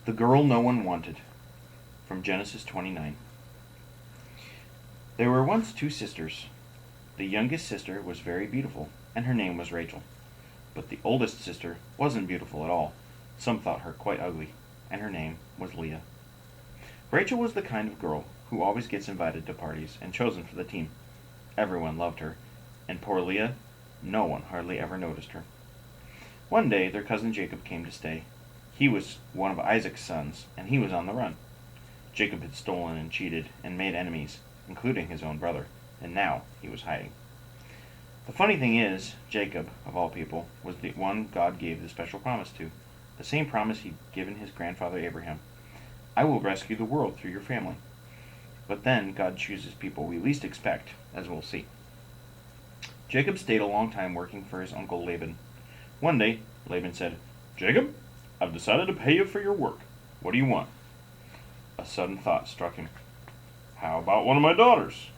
The girl no one wanted, from Genesis 29. There were once two sisters. The youngest sister was very beautiful, and her name was Rachel. But the oldest sister wasn't beautiful at all. Some thought her quite ugly, and her name was Leah. Rachel was the kind of girl who always gets invited to parties and chosen for the team. Everyone loved her, and poor Leah, no one hardly ever noticed her. One day their cousin Jacob came to stay. He was one of Isaac's sons, and he was on the run. Jacob had stolen and cheated and made enemies, including his own brother, and now he was hiding. The funny thing is, Jacob, of all people, was the one God gave the special promise to, the same promise he'd given his grandfather Abraham. I will rescue the world through your family. But then God chooses people we least expect, as we'll see. Jacob stayed a long time working for his uncle Laban. One day, Laban said, "Jacob, I've decided to pay you for your work. What do you want?" A sudden thought struck him. "How about one of my daughters?"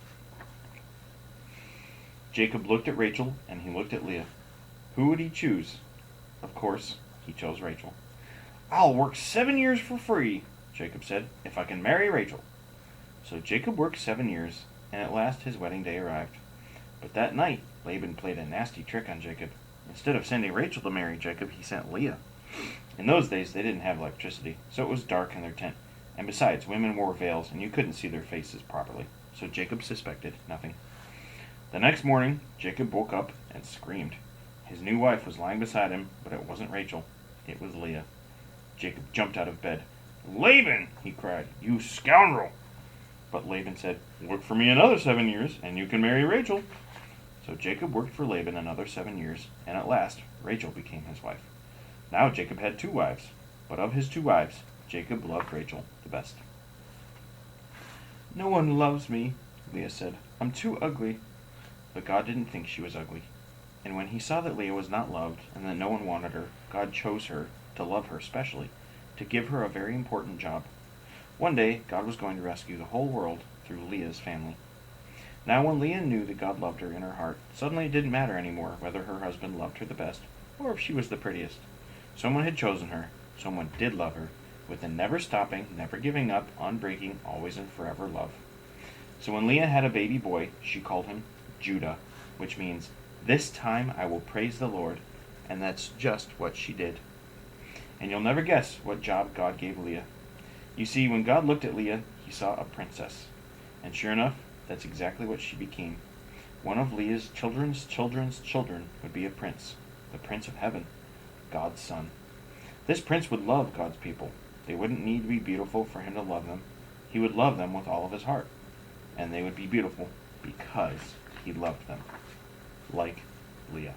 Jacob looked at Rachel and he looked at Leah. Who would he choose? Of course, he chose Rachel. "I'll work 7 years for free," Jacob said, "if I can marry Rachel." So Jacob worked 7 years, and at last his wedding day arrived. But that night, Laban played a nasty trick on Jacob. Instead of sending Rachel to marry Jacob, he sent Leah. In those days, they didn't have electricity, so it was dark in their tent. And besides, women wore veils, and you couldn't see their faces properly. So Jacob suspected nothing. The next morning, Jacob woke up and screamed. His new wife was lying beside him, but it wasn't Rachel. It was Leah. Jacob jumped out of bed. "Laban!" he cried. "You scoundrel!" But Laban said, "Work for me another 7 years, and you can marry Rachel." So Jacob worked for Laban another 7 years, and at last Rachel became his wife. Now Jacob had 2 wives, but of his 2 wives, Jacob loved Rachel the best. "No one loves me," Leah said. "I'm too ugly." But God didn't think she was ugly. And when he saw that Leah was not loved and that no one wanted her, God chose her to love her specially, to give her a very important job. One day, God was going to rescue the whole world through Leah's family. Now when Leah knew that God loved her in her heart, suddenly it didn't matter anymore whether her husband loved her the best or if she was the prettiest. Someone had chosen her, someone did love her, with a never stopping, never giving up, unbreaking, always and forever love. So when Leah had a baby boy, she called him Judah, which means, "This time I will praise the Lord," and that's just what she did. And you'll never guess what job God gave Leah. You see, when God looked at Leah, he saw a princess. And sure enough, that's exactly what she became. One of Leah's children's children's children would be a prince, the Prince of Heaven, God's son. This prince would love God's people. They wouldn't need to be beautiful for him to love them. He would love them with all of his heart. And they would be beautiful because he loved them, like Leah.